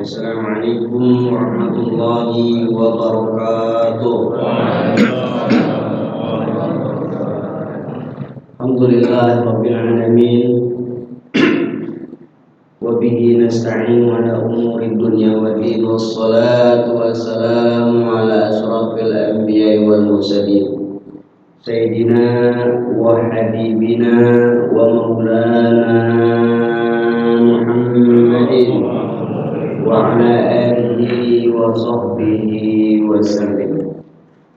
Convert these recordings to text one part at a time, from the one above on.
Assalamualaikum warahmatullahi wabarakatuh. Alhamdulillah rabbil alamin. Wa bihi nasta'inu ala umuri dunya waddin. Wassalatu wassalamu ala asyrafil anbiya'i wal mursalin. Sayyidina wa habibina wa maulana Muhammadin wa ala alihi wa sahbihi wa sallim.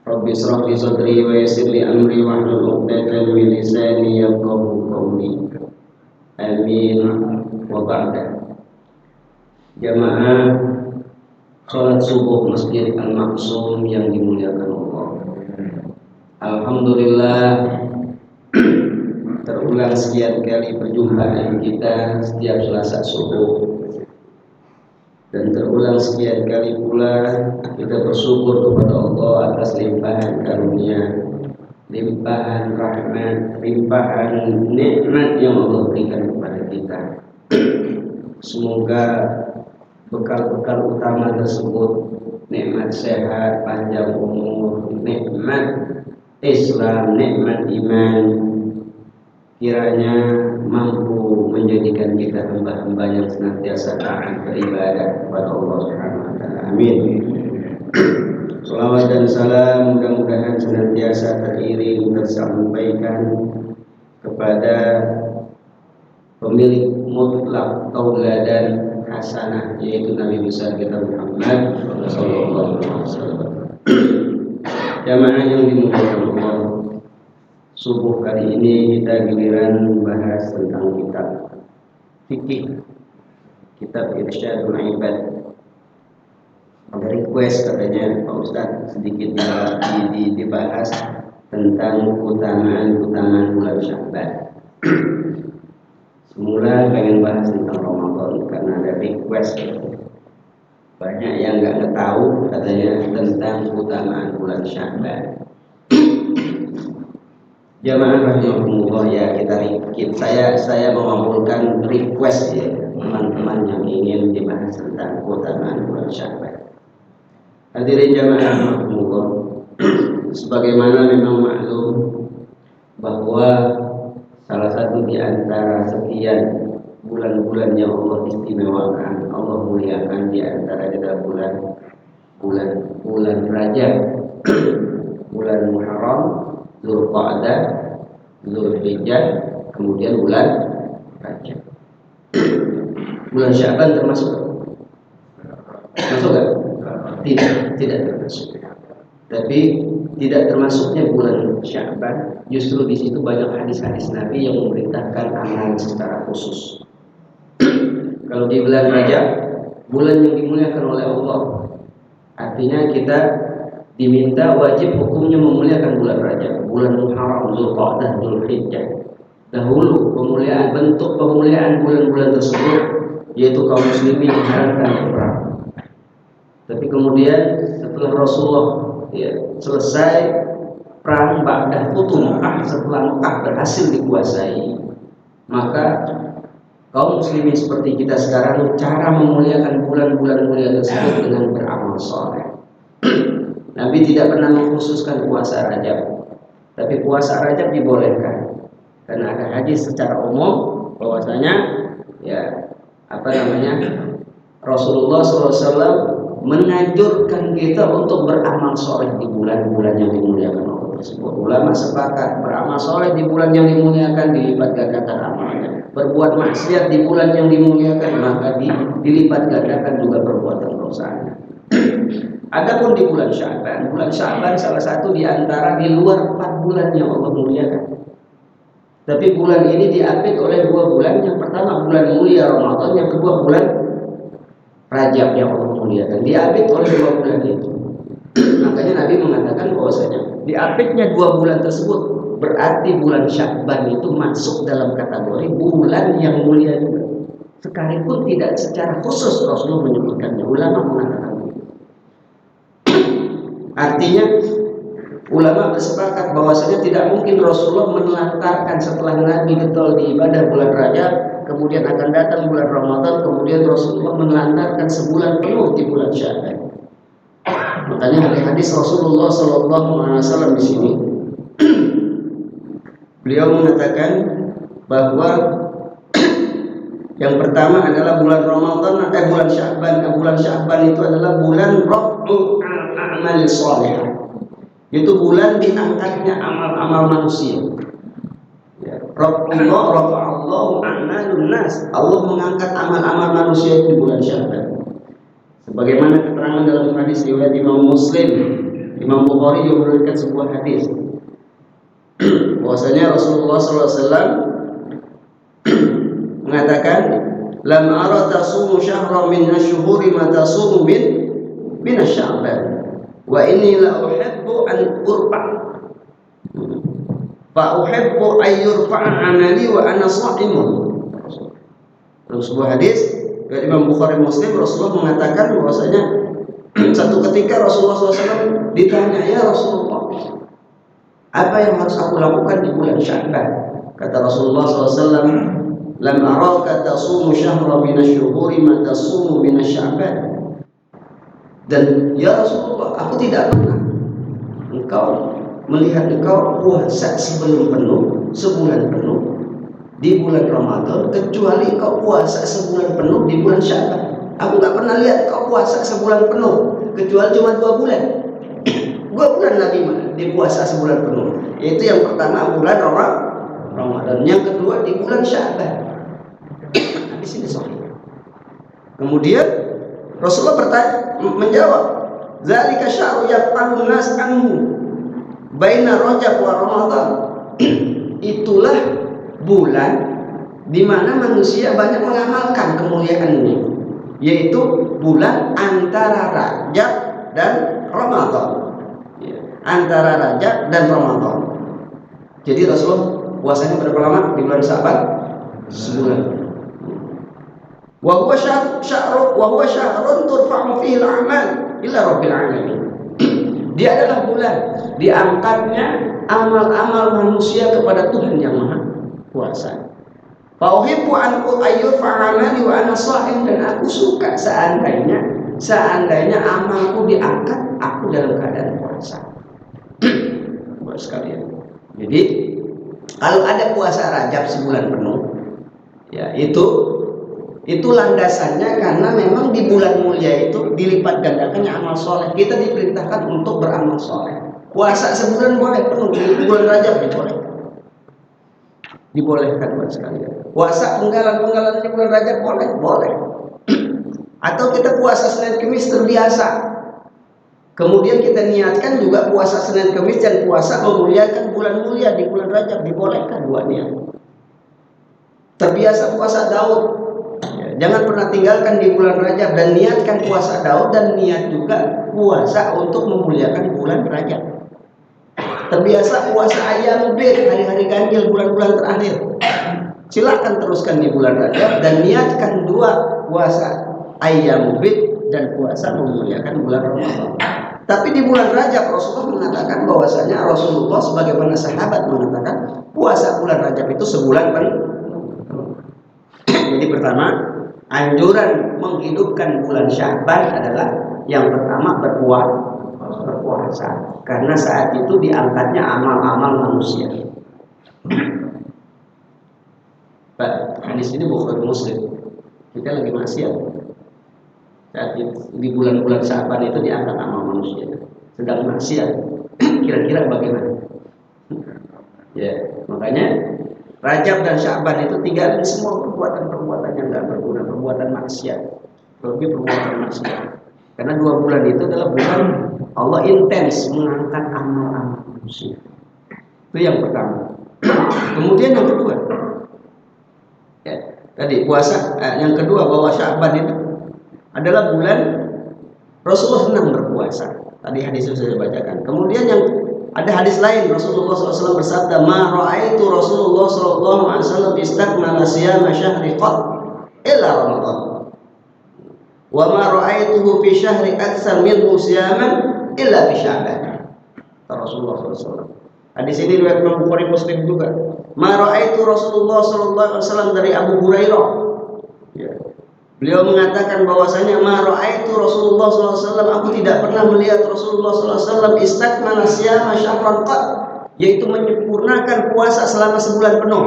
Rabbi israh li sadri wa yassir li amri wahlul 'uqdatam min lisani yafqahu qawli. Amin wa ba'da. Jamaah salat subuh Masjid Al-Maqsum yang dimuliakan Allah. Alhamdulillah, terulang sekian kali perjumpaan kita setiap Selasa subuh. Dan terulang sekian kali pula kita bersyukur kepada Allah atas limpahan karunia, limpahan rahmat, limpahan nikmat yang Allah berikan kepada kita. Semoga bekal-bekal utama tersebut, nikmat sehat, panjang umur, nikmat Islam, nikmat iman, kiranya mampu menjadikan kita hamba-hamba yang senantiasa taat beribadah kepada Allah Subhanahu wa taala. Amin. Salawat dan salam mudah-mudahan senantiasa teriring tersampaikan kepada pemilik mutlak tauladan hasanah, yaitu Nabi besar kita Muhammad sallallahu alaihi wasallam. Jamaah yang dimuliakan Allah, subuh kali ini kita giliran membahas tentang kitab fikih, kitab Irsyadul Ibad. Ada request katanya Pak Ustadz sedikit dibahas tentang keutamaan bulan Sya'ban. Semula pengen bahas tentang Ramadan karena ada request, banyak yang nggak tahu katanya tentang keutamaan bulan Sya'ban. Jamaah rahimahumullah, ya saya mengabulkan request ya teman-teman yang ingin dibahas tentang keutamaan bulan Sya'ban. Hadirin jamaah rahimahumullah, sebagaimana memang maklum bahwa salah satu di antara sekian bulan-bulan yang Allah istimewakan, Allah muliakan, di antara adalah bulan Rajab, bulan Muharram, Dzulqa'dah, Dzulhijjah, kemudian bulan Rajab. Bulan Sya'ban termasuk? Masuk enggak? Tidak termasuk. Tapi tidak termasuknya bulan Sya'ban, justru di situ banyak hadis-hadis Nabi yang memerintahkan amalan secara khusus. Kalau di bulan Rajab, bulan yang dimuliakan oleh Allah, artinya kita diminta wajib hukumnya memuliakan bulan Rajab, bulan Muharram, Zulqa'dah, Zulhijjah. Dahulu pemuliaan, bentuk pemuliaan bulan-bulan tersebut yaitu kaum muslimin diharamkan berperang. Tapi kemudian setelah Rasulullah selesai perang Ba'dah Futuh Mekah, setelah Mekah berhasil dikuasai, maka kaum muslimin seperti kita sekarang cara memuliakan bulan-bulan mulia tersebut dengan beramal soleh. Nabi tidak pernah mengkhususkan puasa Rajab, tapi puasa Rajab dibolehkan karena ada hadis secara umum bahwasanya Rasulullah SAW menganjurkan kita untuk beramal soleh di bulan-bulan yang dimuliakan Allah tersebut. Ulama sepakat beramal soleh di bulan yang dimuliakan dilipat gandakan amalnya. Berbuat maksiat di bulan yang dimuliakan maka dilipat gandakan juga perbuatan dosanya. Adapun di bulan Sya'ban salah satu di antara di luar 4 bulan yang Allah muliakan. Tapi bulan ini diapit oleh 2 bulan. Yang pertama bulan mulia Ramadan, yang kedua bulan Rajab yang Allah muliakan. Diapit oleh 2 bulan itu. Makanya Nabi mengatakan bahwasanya diapitnya 2 bulan tersebut berarti bulan Sya'ban itu masuk dalam kategori bulan yang mulia juga. Sekalipun tidak secara khusus Rasulullah menyebutkannya, ulama mengatakan. Artinya ulama bersepakat bahwasanya tidak mungkin Rasulullah menelantarkan setelah Nabi getol di ibadah bulan Rajab, kemudian akan datang bulan Ramadan, kemudian Rasulullah menelantarkan sebulan penuh di bulan Sya'ban. Makanya ada hadis Rasulullah SAW di sini, beliau mengatakan bahwa yang pertama adalah bulan Ramadan, bulan Sya'ban. Bulan Sya'ban itu adalah bulan raf'u amal salih. Itu bulan diangkatnya amal-amal manusia. Rafa'allahu a'malun nas. Allah mengangkat amal-amal manusia itu di bulan Sya'ban. Sebagaimana keterangan dalam hadis riwayat Imam Muslim, Imam Bukhari juga meriwayatkan sebuah hadis bahwasanya Rasulullah SAW mengatakan, "Lam ara tasumu syahra min asyhuri ma tasumu min asy-Sya'ban. Wa inni la uhibbu an urfa. Fa uhibbu an yurfa'a 'amali wa ana sha'imun." Dalam sebuah hadis dari Imam Bukhari Muslim, Rasulullah mengatakan bahwasanya satu ketika Rasulullah SAW ditanya, "Ya Rasulullah, apa yang harus aku lakukan di bulan Sya'ban?" Kata Rasulullah SAW, "Lam araka tasumu syahra min asyhuri ma tasumu min asy-Sya'ban." Dan ya Rasulullah, aku tidak pernah melihat engkau puasa sebelum penuh, sebulan penuh di bulan Ramadan, kecuali engkau puasa sebulan penuh di bulan Sya'ban. Aku tak pernah lihat engkau puasa sebulan penuh, kecuali cuma 2 bulan. 2 bulan Nabi di puasa sebulan penuh. Yaitu yang pertama bulan Ramadan, yang kedua di bulan Sya'ban. Di sini sahih. Kemudian Rasulullah menjawab, "Zalika syahru yaqalun nas anhu baina Rajab wa Ramadan." Itulah bulan di mana manusia banyak mengamalkan kemuliaannya, yaitu bulan antara Rajab dan Ramadan. Antara Rajab dan Ramadan. Jadi Rasulullah puasanya berapa lama di bulan Sya'ban? Sebulan. Wa huwa syahrun turfa'u fihi al-a'mal ila rabbil alamin. Dia adalah bulan diangkatnya amal-amal manusia kepada Tuhan yang Maha Kuasa. Fa uhibbu an yurfa'a 'amali wa ana sha'im, dan aku suka seandainya amalku diangkat aku dalam keadaan puasa. Buat sekalian. Jadi kalau ada puasa Rajab sebulan penuh, ya itu landasannya karena memang di bulan mulia itu dilipat gandakannya amal soleh. Kita diperintahkan untuk beramal soleh. Puasa sebulan boleh penuh, di bulan Rajab dibolehkan buat sekalian. Puasa penggalan-penggalan di bulan Rajab boleh. Atau kita puasa Senin Kamis terbiasa. Kemudian kita niatkan juga puasa Senin Kamis dan puasa memuliakan bulan mulia di bulan Rajab, dibolehkan dua niat. Terbiasa puasa Daud. jangan pernah tinggalkan di bulan Rajab dan niatkan puasa Daud dan niat juga puasa untuk memuliakan bulan Rajab. Terbiasa puasa ayam bid, hari-hari ganjil, bulan-bulan terakhir. Silakan teruskan di bulan Rajab dan niatkan dua, puasa ayam bid dan puasa memuliakan bulan Ramadan. Tapi di bulan Rajab Rasulullah mengatakan bahwasanya Rasulullah sebagaimana sahabat mengatakan puasa bulan Rajab itu sebulan penuh. Jadi pertama, anjuran menghidupkan bulan Sya'ban adalah yang pertama berpuasa, karena saat itu diangkatnya amal-amal manusia. Hadis ini Bukhari Muslim. Kita lagi maksiat. Saat di bulan-bulan Sya'ban itu diangkat amal manusia. Sedang maksiat. Kira-kira bagaimana? Ya, makanya Rajab dan Sya'ban itu tinggalin semua perbuatan-perbuatan yang tidak berguna, perbuatan maksiat, lebih perbuatan maksiat. Karena 2 bulan itu adalah bulan Allah intens mengangkat amal-amal manusia. Itu yang pertama. Kemudian yang kedua, ya, tadi puasa. Yang kedua bahwa Sya'ban itu adalah bulan Rasulullah senang berpuasa. Tadi hadis itu saya bacakan. Kemudian yang ada hadis lain Rasulullah SAW bersabda, "Ma ra'aitu Rasulullah SAW istakmala siyama syahri qat illa Ramadan. Wa ma ra'aituhu fi syahri aktsar minhu siyaman illa fi Sya'ban." Rasulullah SAW. Hadis ini riwayat Imam Bukhari Muslim juga. Ma ra'aitu Rasulullah SAW dari Abu Hurairah. Ya. Beliau mengatakan bahwasanya ma ra'aitu Rasulullah SAW, aku tidak pernah melihat Rasulullah SAW istakmala siyama syahran qat, yaitu menyempurnakan puasa selama sebulan penuh.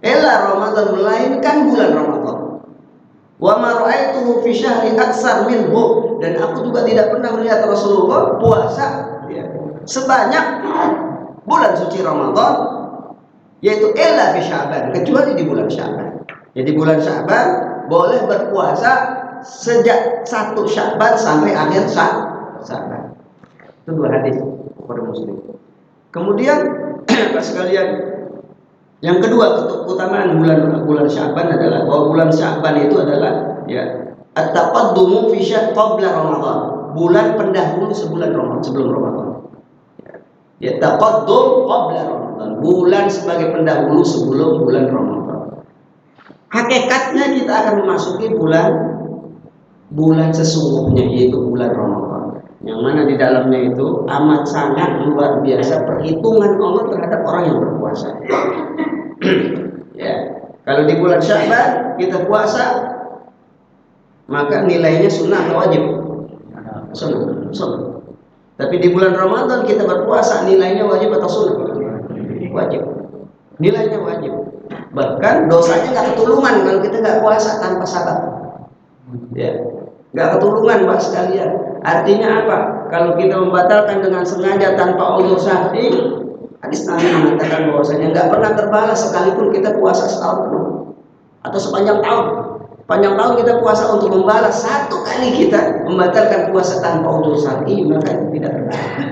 Illa Ramadan, melainkan bulan Ramadan. Wa ma ra'aituhu fi syahri aksar minhu, dan aku juga tidak pernah melihat Rasulullah puasa ya, sebanyak bulan suci Ramadan, yaitu illa fi Sya'ban, kecuali di bulan Sya'ban. Jadi bulan Sya'ban boleh berpuasa sejak 1 Sya'ban sampai akhir Sya'ban. Itu 2 hadis pada Muslim. Kemudian sekalian, yang kedua keutamaan bulan Sya'ban adalah bahwa bulan Sya'ban itu adalah ya at-taqaddumu fi syahri qabla Ramadan, bulan pendahulu sebelum Ramadan. Ya, taqaddum qabla Ramadan, bulan sebagai pendahulu sebelum bulan Ramadan. Hakikatnya kita akan memasuki bulan sesungguhnya, yaitu bulan Ramadan, yang mana di dalamnya itu amat sangat luar biasa perhitungan Allah terhadap orang yang berpuasa. Ya, kalau di bulan Sya'ban kita puasa, maka nilainya sunnah atau wajib? Sunnah. Tapi di bulan Ramadan kita berpuasa, nilainya wajib atau sunnah? Wajib. Nilainya wajib. Bahkan dosanya nggak ketulungan kalau kita nggak puasa tanpa sabar. Ya, nggak ketulungan Pak sekalian. Artinya apa? Kalau kita membatalkan dengan sengaja tanpa uzur syar'i, hadis Nabi mengatakan bahwasanya nggak pernah terbalas sekalipun kita puasa setahun penuh atau sepanjang tahun. Panjang tahun kita puasa untuk membalas 1 kali kita membatalkan puasa tanpa uzur syar'i, maka itu tidak terbalas.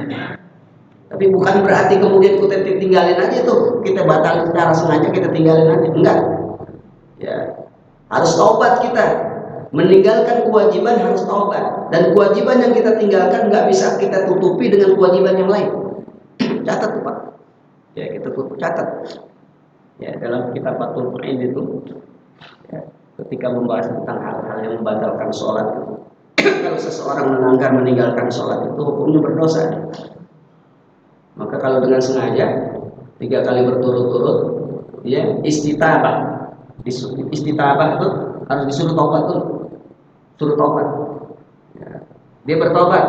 Tapi bukan berarti kemudian kita tinggalin aja tuh, kita batalkan secara sengaja, kita tinggalin aja, enggak. Ya, harus taubat kita. Meninggalkan kewajiban harus taubat, dan kewajiban yang kita tinggalkan nggak bisa kita tutupi dengan kewajiban yang lain. Catat Pak. Ya, kita catat. Ya, dalam kitab Fathul Mu'in itu ya, ketika membahas tentang hal-hal yang membatalkan sholat itu, kalau seseorang meninggalkan sholat itu hukumnya berdosa. Maka kalau dengan sengaja 3 kali berturut-turut, ya istitabah. Istitabah itu harus disuruh taubat tuh, suruh taubat. Ya. Dia bertobat,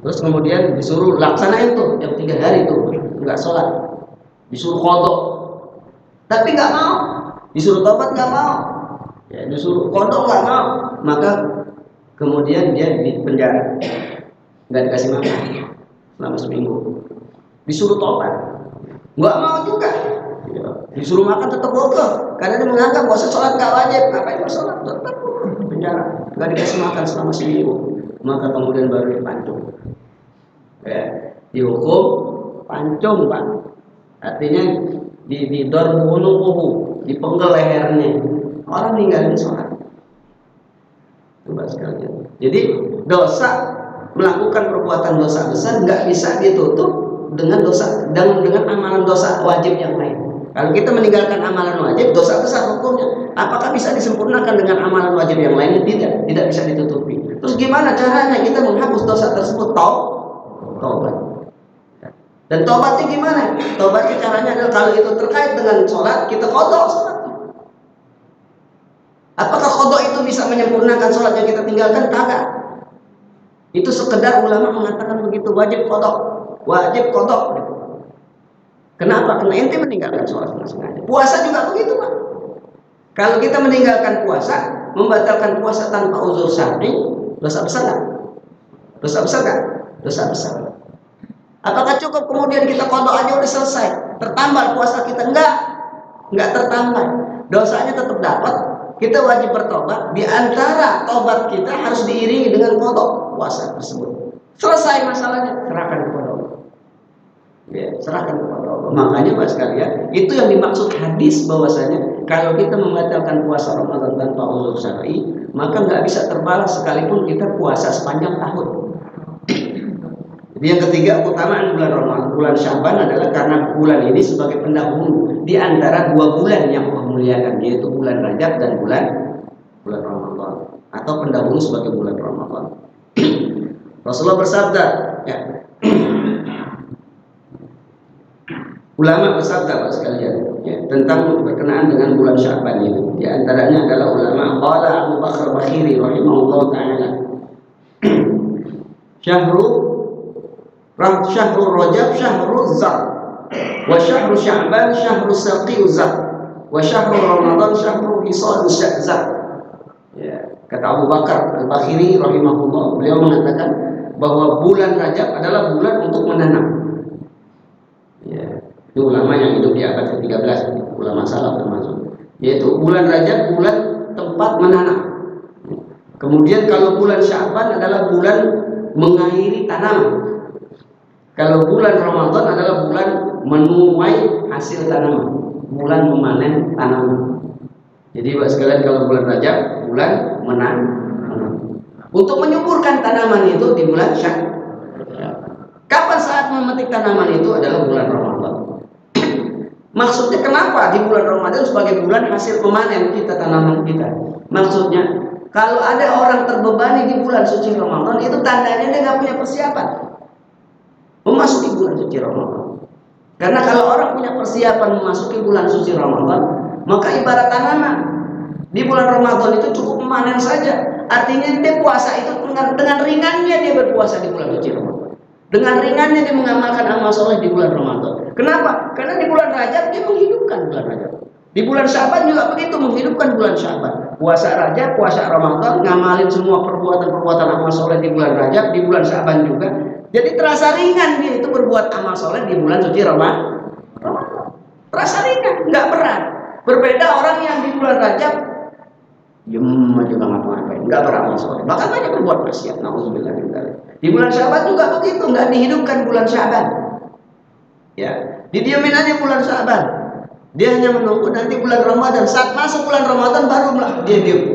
terus kemudian disuruh laksanain tuh yang 3 hari tuh nggak sholat, disuruh qodok, tapi nggak mau. Disuruh taubat nggak mau, ya, disuruh qodok nggak mau. Maka kemudian dia di penjara, nggak dikasih makan selama seminggu. Disuruh tobat, nggak mau juga. Disuruh makan tetap bodoh, karena dia menganggap bahwa sholat nggak wajib. Ngapain sholat? Tetap penjara, nggak dikasih makan selama seminggu. Maka kemudian baru dipancung. Ya, dihukum pancung Pak. Artinya di dorbunuhu, dipenggal lehernya. Orang ninggalin sholat. Coba sekalian. Jadi dosa, melakukan perbuatan dosa besar nggak bisa ditutup dengan dosa dengan amalan dosa wajib yang lain. Kalau kita meninggalkan amalan wajib, dosa besar hukumnya. Apakah bisa disempurnakan dengan amalan wajib yang lain? Tidak bisa ditutupi. Terus gimana caranya kita menghapus dosa tersebut? Taubat. Dan taubatnya gimana? Taubatnya caranya adalah kalau itu terkait dengan sholat, kita qadha sholat. Apakah qadha itu bisa menyempurnakan sholat yang kita tinggalkan? Kagak. Itu sekedar ulama mengatakan begitu, wajib qadha. Wajib qadha. Kenapa? Karena ente meninggalkan sholat dengan sengaja. Puasa juga begitu, Pak. Kalau kita meninggalkan puasa, membatalkan puasa tanpa uzur syar'i, dosa besar nggak? Dosa besar nggak? Dosa besar. Apakah cukup kemudian kita qadha aja udah selesai? Tertambah puasa kita? Enggak tertambah. Dosanya tetap dapat. Kita wajib bertobat. Di antara tobat kita harus diiringi dengan qadha puasa tersebut. Selesai masalahnya, serahkan kepada Allah. Ya, serahkan kepada Allah. Makanya Mas sekalian, itu yang dimaksud hadis bahwasanya kalau kita membatalkan puasa Ramadan tanpa uzur syar'i, maka nggak bisa terbalas sekalipun kita puasa sepanjang tahun. Jadi yang ketiga, keutamaan bulan Ramadan, bulan Sya'ban adalah karena bulan ini sebagai pendahulu di antara dua bulan yang Allah muliakan, yaitu bulan Rajab dan bulan Ramadan, atau pendahulu sebagai bulan Ramadan. Rasulullah bersabda, ya. Ulama bersabda Pak sekalian, ya, tentang berkenaan dengan bulan Sya'ban ini. Di antaranya adalah ulama qala Abu Bakar Bakhiri rahimahullah taala. Syahrul Rajab syahrul zar, wa syahrul Sya'ban syahrul saqiu zar, wa syahrul Ramadan syahrul hisal zar. Ya, kata Abu Bakar Al-Bakhiri rahimahullah, beliau mengatakan bahwa bulan Rajab adalah bulan untuk menanam. Ya. Itu ulama yang hidup di abad ke-13, ulama salaf termasuk. Yaitu bulan Rajab bulan tempat menanam. Kemudian kalau bulan Sya'ban adalah bulan mengairi tanaman. Kalau bulan Ramadan adalah bulan menuai hasil tanaman, bulan memanen tanaman. Jadi Bapak sekalian, kalau bulan Rajab bulan menanam. Untuk menyuburkan tanaman itu di bulan Sya'ban. Kapan saat memetik tanaman itu adalah bulan Ramadan. Maksudnya kenapa di bulan Ramadan sebagai bulan hasil memanen kita tanaman kita? Maksudnya kalau ada orang terbebani di bulan suci Ramadan, itu tandanya dia nggak punya persiapan memasuki bulan suci Ramadan. Karena kalau orang punya persiapan memasuki bulan suci Ramadan, maka ibarat tanaman di bulan Ramadan itu cukup memanen saja. Artinya dia puasa itu dengan ringannya dia berpuasa di bulan suci Ramadan. Dengan ringannya dia mengamalkan amal soleh di bulan Ramadan. Kenapa? Karena di bulan Rajab dia menghidupkan bulan Rajab. Di bulan Sya'ban juga begitu, menghidupkan bulan Sya'ban. Puasa Rajab, puasa Ramadan, ngamalin semua perbuatan-perbuatan amal soleh di bulan Rajab, di bulan Sya'ban juga. Jadi terasa ringan dia itu berbuat amal soleh di bulan suci Ramadan. Terasa ringan, nggak berat. Berbeda orang yang di bulan Rajab juga ngapa-ngapain, nggak beramal soleh, bahkan banyak berbuat maksiat. Nauzubillah min dzalik. Di bulan Sya'ban juga begitu, nggak dihidupkan bulan Sya'ban. Ya, didiamin aja bulan Sya'ban. Dia hanya menunggu nanti bulan Ramadan. Saat masuk bulan Ramadan baru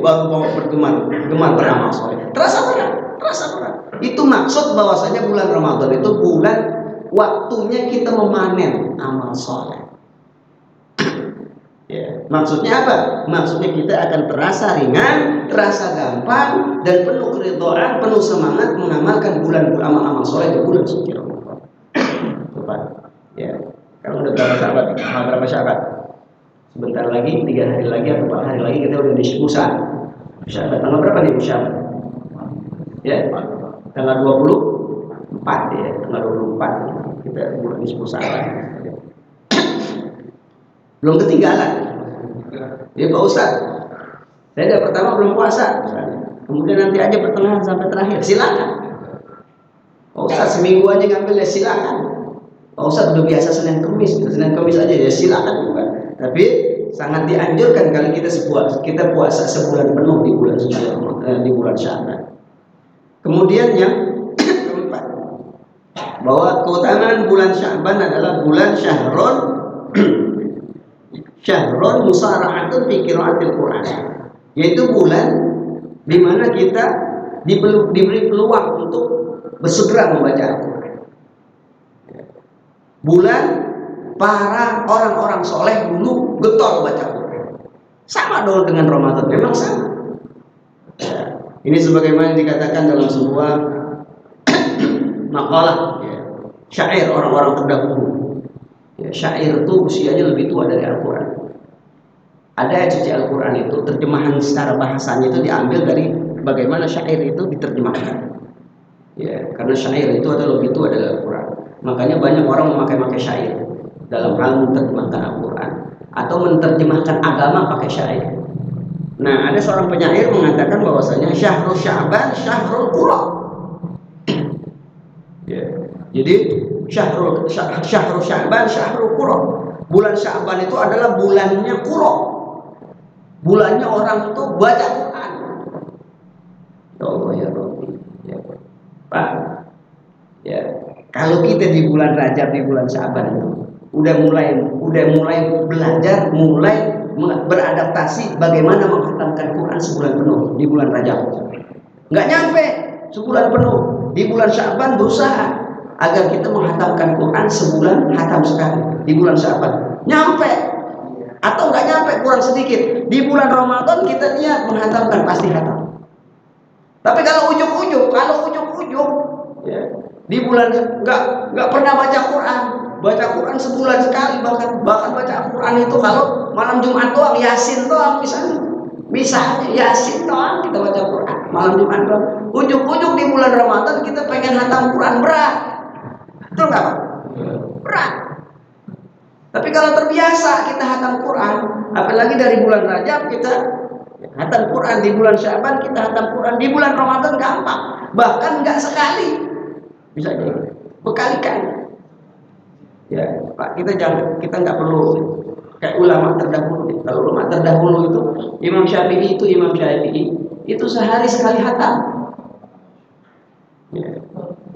baru mau gemar beramal soleh. Terasa berat. Itu maksud bahwasanya bulan Ramadan itu bulan waktunya kita memanen amal soleh. Ya, maksudnya apa? Maksudnya kita akan terasa ringan, terasa gampang, dan penuh keridhaan, penuh semangat mengamalkan bulan-bulan amal-amal soleh di bulan suci Ramadan. Coba, ya, kamu udah berapa sahabat? Berapa sahabat? Sebentar lagi, 3 hari lagi atau 4 hari lagi kita udah di Musya. Tanggal berapa nih Musya? Ya, tanggal 24 ya, tanggal 24 kita bulan Musya. Belum ketinggalan. Ya Pak Ustaz, saya dari pertama belum puasa, kemudian nanti aja pertengahan sampai terakhir, silakan. Pak Ustaz seminggu aja ngambil, ya silakan. Pak Ustaz udah biasa Senin Kamis aja, ya silakan juga. Tapi sangat dianjurkan kalau kita puasa sebulan penuh di bulan Sya'ban. Kemudian yang keempat, bahwa keutamaan bulan Sya'ban adalah bulan syahrun musara'atun fi qiraatil Quran, yaitu bulan di mana kita diberi peluang untuk bersegera membaca Al-Quran. Bulan para orang-orang soleh dulu getol baca Al-Quran. Sama dong dengan Ramadan, memang sama. Ini sebagaimana dikatakan dalam sebuah makalah syair orang-orang terdahulu. Syair itu usianya lebih tua dari Al-Quran. Ada suci Al-Quran itu terjemahan secara bahasanya itu diambil dari bagaimana syair itu diterjemahkan. Karena syair itu adalah lebih tua dari Al-Quran. Makanya banyak orang memakai syair dalam hal menerjemahkan Al-Quran atau menerjemahkan agama pakai syair. Nah, ada seorang penyair mengatakan bahwasanya Syahrul Sya'ban Syahrul Qura. Jadi Syahrul Sya'ban Syahrul Qura. Bulan Sya'ban itu adalah bulannya Qura. Bulannya orang itu baca Quran. Ya Allah ya Rabbi. Pak. Kalau kita di bulan Rajab, di bulan Sya'ban itu udah mulai belajar, mulai beradaptasi bagaimana menghatamkan Quran sebulan penuh di bulan Rajab. Nggak nyampe sebulan penuh. Di bulan Sya'ban berusaha agar kita menghatamkan Quran sebulan hatam sekali di bulan Sya'ban. Nyampe atau nggak nyampe, kurang sedikit. Di bulan Ramadan kita niat menghatamkan, pasti hatam. Tapi kalau ujuk-ujuk di bulan nggak pernah baca Quran sebulan sekali, bahkan baca Quran itu kalau malam Jumat doang, Yasin doang misalnya Yasin doang kita baca Quran malam Jumat doang. Ujuk-ujuk di bulan Ramadan kita pengen hatam Quran, berat, betul nggak Pak? Berat. Tapi kalau terbiasa kita hatam Quran, apalagi dari bulan Rajab kita hatam Quran, di bulan Sya'ban kita hatam Quran, di bulan Ramadan gampang, bahkan nggak sekali, bisa jadi berkali-kali. Ya Pak, kita nggak perlu kayak ulama terdahulu. Kalau ulama terdahulu itu Imam Syafi'i itu sehari sekali hatam.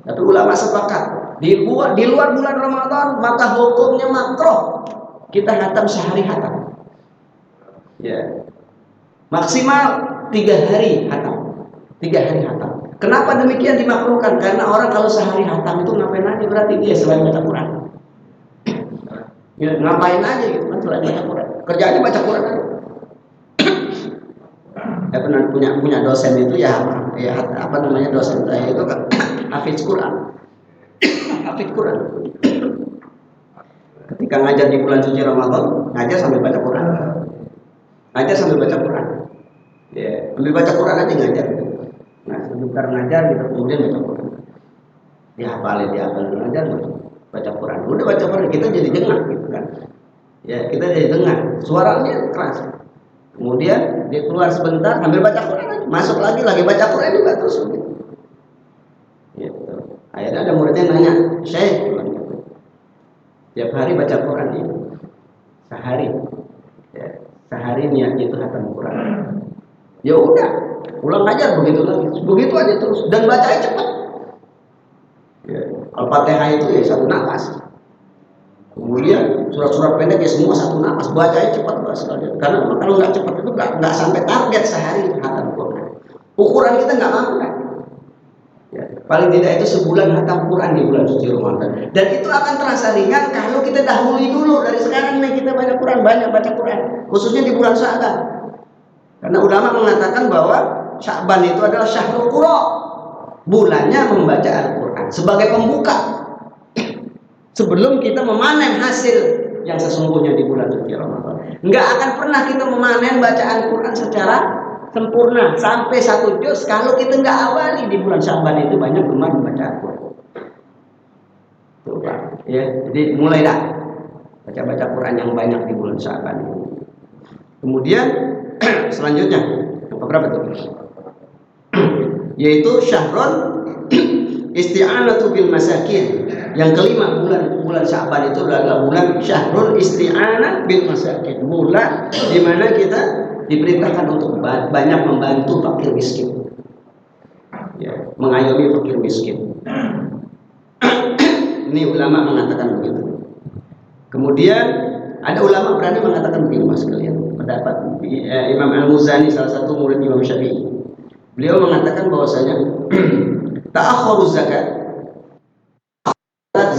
Tapi ulama sepakat di luar bulan Ramadan maka hukumnya makruh kita hatam sehari hatam. Maksimal 3 hari hatam. Kenapa demikian dimakruhkan? Karena orang kalau sehari hatam itu ngapain aja, berarti dia selain baca Quran. Ngapain aja gitu kan selain baca Quran. Kerjaannya baca Quran aja. Saya pernah punya dosen itu apa namanya, dosen saya itu kan hafiz Quran. Ketika ngajar di bulan suci Ramadan, ngajar sambil baca Quran. Sambil baca Quran aja ngajar. Nah, sebentar ngajar gitu, kemudian baca Quran. Dihafalin ngajar, baca Quran. Udah baca Quran, kita jadi dengar gitu kan. Kita jadi dengar. Suaranya keras. Kemudian dia keluar sebentar sambil baca Quran aja. Masuk lagi baca Quran juga terus gitu. Akhirnya ada muridnya nanya, "Syekh, tiap hari baca Quran ini sehari niatnya itu hatam Quran." Ya udah, ulang aja begitu aja terus, dan bacanya cepat. Al-Fatihah itu satu nafas. Kemudian surat-surat pendek semua satu nafas, bacanya cepat sekali. Karena kalau nggak cepat itu nggak sampai target sehari hatam Quran. Ukuran kita nggak mampu kan? Paling tidak itu sebulan hatam Quran di bulan suci Ramadan. Dan itu akan terasa ringan kalau kita dahului dulu dari sekarang nih, kita banyak baca Quran, khususnya di bulan Sya'ban. Karena ulama mengatakan bahwa Sya'ban itu adalah Syahrul Qura, bulannya membaca Al-Quran sebagai pembuka sebelum kita memanen hasil yang sesungguhnya di bulan suci Ramadan. Nggak akan pernah kita memanen bacaan Quran secara sempurna sampai 1 juz kalau kita nggak awali di bulan Sya'ban itu banyak gemar membaca Al-Quran. Tuh Pak, jadi mulai dah baca Quran yang banyak di bulan Sya'ban. Kemudian selanjutnya berapa tuh? Yaitu Syahrul Isti'anatu bil Masakin. Yang kelima, bulan Sya'ban itu adalah bulan Syahrul Isti'anah bil Masakin. Bulan di mana kita diperintahkan untuk banyak membantu fakir miskin, mengayomi fakir miskin. Ini ulama mengatakan begitu. Kemudian ada ulama berani mengatakan begini, mas kalian, pendapat Imam Al-Muzani, salah satu murid Imam Syafi'i. Beliau mengatakan bahwasanya ta'akhuruz zakat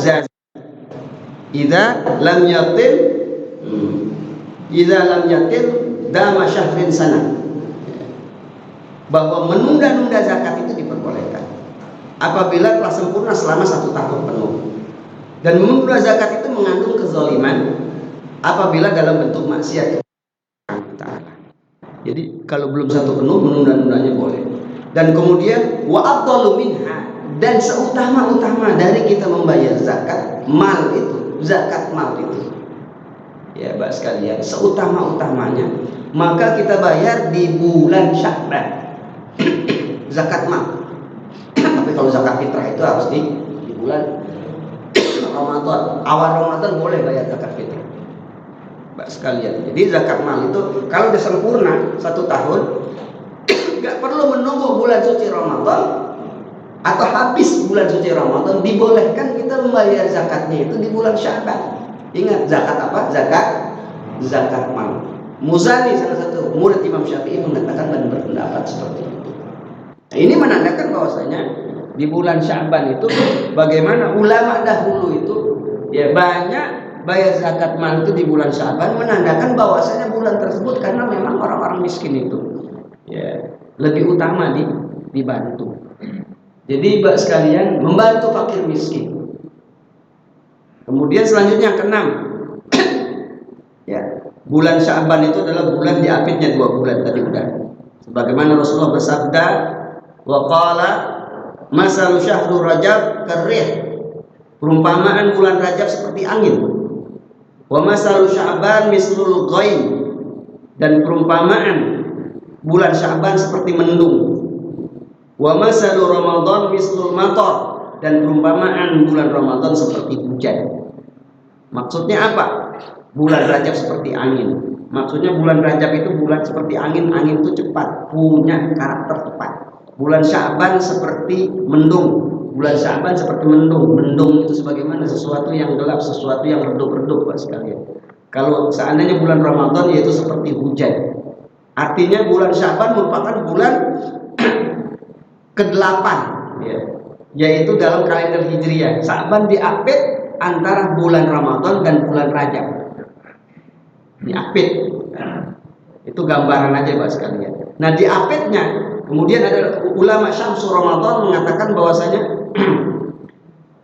zat idza lam yatil dama syahrin sana, bahwa menunda-nunda zakat itu diperbolehkan apabila telah sempurna selama 1 tahun penuh, dan menunda zakat itu mengandung kezaliman apabila dalam bentuk maksiat. Jadi kalau belum 1 penuh menunda-nundanya boleh. Dan kemudian wa afdalu minha, dan seutama-utama dari kita membayar zakat mal itu, zakat mal itu, ya Bapak sekalian, seutama-utamanya maka kita bayar di bulan Sya'ban zakat mal. Tapi kalau zakat fitrah itu harus di bulan Ramadan. Awal Ramadan boleh bayar zakat fitrah, Bapak sekalian. Jadi zakat mal itu kalau sudah sempurna 1 tahun, nggak perlu menunggu bulan suci Ramadan atau habis bulan suci Ramadan, dibolehkan kita membayar zakatnya itu di bulan Sya'ban. Ingat, zakat apa? Zakat mal. Muzani, salah satu murid Imam Syafi'i, mengatakan dan berpendapat seperti itu. Nah, ini menandakan bahwasanya di bulan Sya'ban itu bagaimana ulama dahulu itu ya banyak bayar zakat mal itu di bulan Sya'ban, menandakan bahwasanya bulan tersebut karena memang orang-orang miskin itu ya lebih utama dibantu. Jadi Bapak sekalian, membantu fakir miskin. Kemudian selanjutnya yang keenam, ya, bulan Sya'ban itu adalah bulan diapitnya 2 bulan tadi udah. Sebagaimana Rasulullah bersabda, wa qala masalu syahrul Rajab karrih, perumpamaan bulan Rajab seperti angin. Wa masalu Sya'ban mislul ghaim, dan perumpamaan bulan Sya'ban seperti mendung. Wa masalu Ramadan mislul matar, dan perumpamaan bulan Ramadan seperti hujan. Maksudnya apa? Bulan Rajab seperti angin. Maksudnya bulan Rajab itu bulan seperti angin. Angin itu cepat, punya karakter cepat. Bulan Sya'ban seperti mendung. Bulan Sya'ban seperti mendung. Mendung itu sebagaimana sesuatu yang gelap, sesuatu yang redup-redup, Pak sekalian. Kalau seandainya bulan Ramadan, yaitu seperti hujan. Artinya bulan Sya'ban merupakan bulan ke-8, ya, yaitu dalam kalender Hijriah. Sya'ban diapit antara bulan Ramadan dan bulan Rajab. Diapit. Itu gambaran aja Pak sekalian. Nah, diapitnya kemudian ada ulama Syamsul Ramadan mengatakan bahwasanya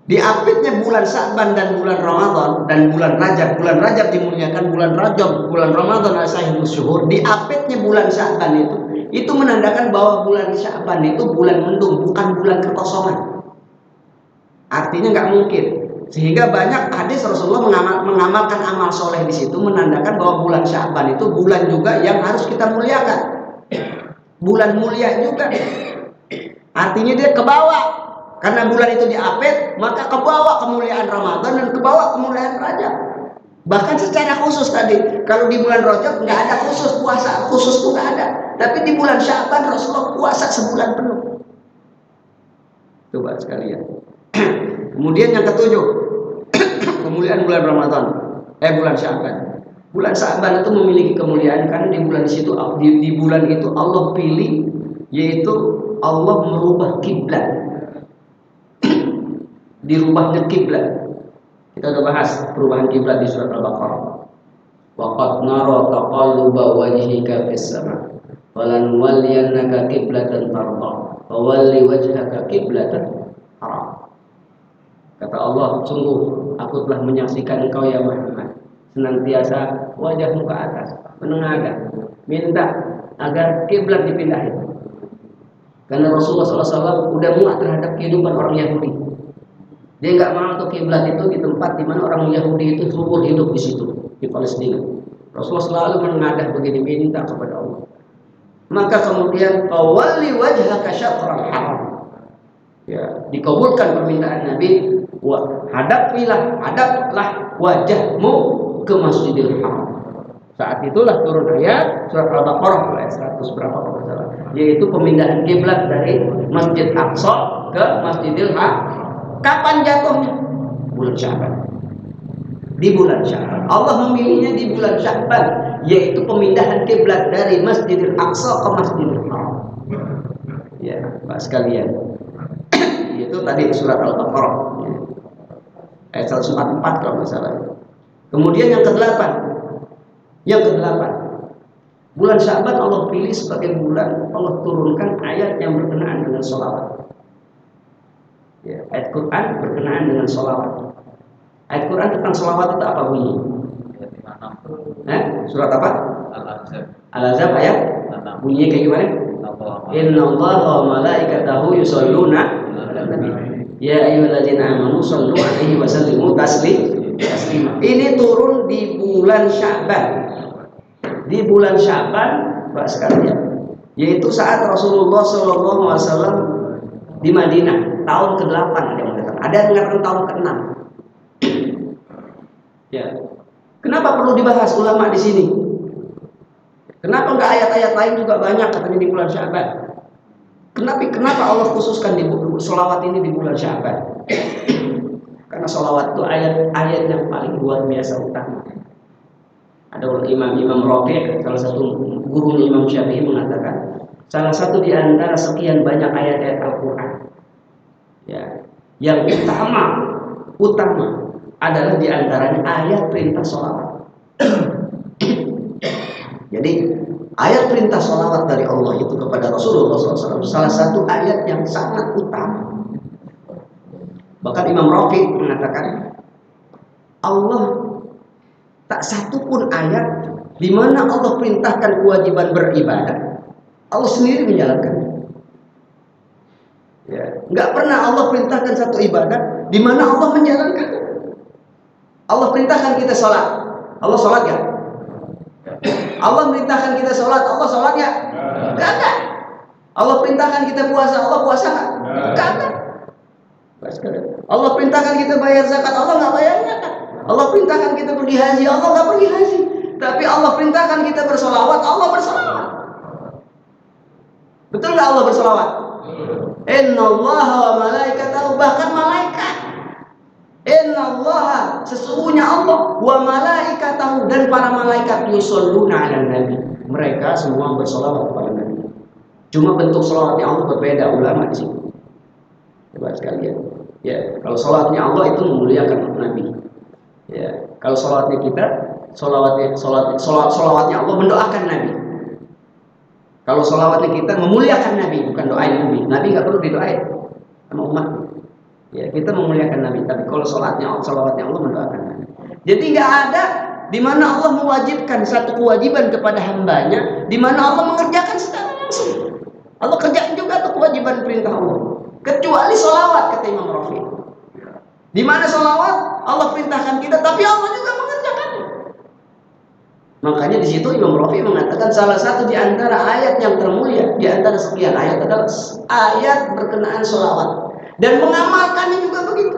diapitnya bulan Sya'ban dan bulan Ramadan dan bulan Rajab. Bulan Rajab dimuliakan, bulan Rajab, bulan Ramadan asahibus syuhur. Diapitnya bulan Sya'ban itu menandakan bahwa bulan Sya'ban itu bulan mendung, bukan bulan kekosongan. Artinya nggak mungkin. Sehingga banyak hadis Rasulullah mengamalkan amal soleh di situ, menandakan bahwa bulan Sya'ban itu bulan juga yang harus kita muliakan. Bulan mulia juga. Artinya dia ke bawah. Karena bulan itu diapit, maka ke bawah kemuliaan Ramadan dan ke bawah kemuliaan Rajab. Bahkan secara khusus tadi, kalau di bulan Rajab nggak ada khusus, puasa khusus tuh nggak ada. Tapi di bulan Sya'ban Rasulullah puasa sebulan penuh. Coba sekalian. Kemudian yang ketujuh, kemuliaan bulan Ramadan, bulan Sya'ban. Bulan Sya'ban itu memiliki kemuliaan karena di bulan itu Allah pilih, yaitu Allah merubah kiblat. Dirubahnya kiblat. Kita sudah bahas perubahan kiblat di surat Al-Baqarah. Waqad nara taqalluba wajhika fis sama' walanwalliyannaka qiblatan tardah fawalli wajhaka qiblatan haram. Kata Allah, sungguh aku telah menyaksikan engkau ya Muhammad senantiasa wajahmu ke atas, menengadah, minta agar kiblat dipindahin. Karena Rasulullah SAW udah muak terhadap kehidupan orang Yahudi. Dia nggak mau untuk kiblat itu di tempat di mana orang Yahudi itu subur hidup di situ, di Palestina. Rasulullah selalu menengadah begini, minta kepada Allah. Maka kemudian fawalli wajhaka syatral haram. Ya, dikabulkan permintaan Nabi, hadaplah wajahmu ke Masjidil Haram. Saat itulah turun ayat surat Al-Baqarah ayat 100 berapa kalau salah, yaitu pemindahan kiblat dari Masjid Aqsa ke Masjidil Haram. Kapan jatuhnya? Bulan Sya'ban. Di bulan Sya'ban. Allah memilihnya di bulan Sya'ban, yaitu pemindahan kiblat dari Masjidil Aqsa ke Masjidil Haram. Ya, Pak sekalian. Itu tadi surat Al-Baqarah ya. Ayat 144 kalau nggak salah. Kemudian yang ke-8. Yang ke-8. Bulan Sya'ban Allah pilih sebagai bulan Allah turunkan ayat yang berkenaan dengan sholawat. Ya, ayat Quran berkenaan dengan sholawat. Ayat Quran tentang sholawat itu apa bunyi? Surat apa? Al-Ahzab ayat bunyinya kayak gimana? Innallaha wa malaikatahu yusholluna 'alan nabi. Ya ayyuhalladzina amanu shollu 'alaihi wa sallimu taslima. Ini turun di bulan Sya'ban. Di bulan Sya'ban, Pak sekalian, yaitu saat Rasulullah SAW di Madinah tahun ke-8 ada yang mengatakan. Ada yang mengatakan tahun ke-6. Ya. Kenapa perlu dibahas ulama di sini? Kenapa enggak ayat-ayat lain juga banyak katanya di bulan Sya'ban? Kenapa Allah khususkan di sholawat ini di bulan Sya'ban? Karena sholawat itu ayat yang paling luar biasa utama. Ada Imam Rafi', salah satu guru Imam Syafi'i mengatakan, salah satu di antara sekian banyak ayat-ayat Al-Quran, ya, yang utama adalah di antaranya ayat perintah sholawat. Jadi ayat perintah sholawat dari Allah itu kepada Rasulullah SAW salah satu ayat yang sangat utama. Bahkan Imam Rafi' mengatakan Allah tak satu pun ayat di mana Allah perintahkan kewajiban beribadah, Allah sendiri menjalankan. Ya, nggak pernah Allah perintahkan satu ibadah di mana Allah menjalankan. Allah perintahkan kita sholat, Allah sholat ya? Allah perintahkan kita sholat, Allah sholat ya? Nggak ada. Allah perintahkan kita puasa, Allah puasa nggak ada. Allah perintahkan kita bayar zakat, Allah nggak bayar zakat. Allah perintahkan kita pergi haji, Allah nggak pergi haji. Tapi Allah perintahkan kita bersolawat, Allah bersolawat. Betul nggak Allah bersolawat? Innallaha wa malaikatahu, bahkan malaikat. Innallaha, sesungguhnya Allah, wa malaikatahu, dan para malaikat yusholluna 'alan nabi. Mereka semua bersolawat kepada Nabi. Cuma bentuk solawatnya Allah berbeda, ulama di sini. Coba sekalian. Ya, kalau solawatnya Allah itu memuliakan Nabi. Ya, kalau solawatnya kita, solawatnya Allah mendoakan Nabi. Kalau solawatnya kita memuliakan Nabi, bukan doain Nabi. Nabi nggak perlu didoain sama umat. Ya, kita memuliakan Nabi. Tapi kalau solawatnya Allah mendoakan Nabi. Jadi nggak ada di mana Allah mewajibkan satu kewajiban kepada hambanya, di mana Allah mengerjakan secara langsung. Allah kerjakan juga tuh kewajiban perintah Allah. Kecuali solawat, kata Imam Rafi'. Di mana solawat Allah perintahkan kita, tapi Allah juga mengerjakannya. Makanya di situ Imam Rafi' mengatakan salah satu di antara ayat yang termulia di antara sekian ayat adalah ayat berkenaan solawat, dan mengamalkannya juga begitu.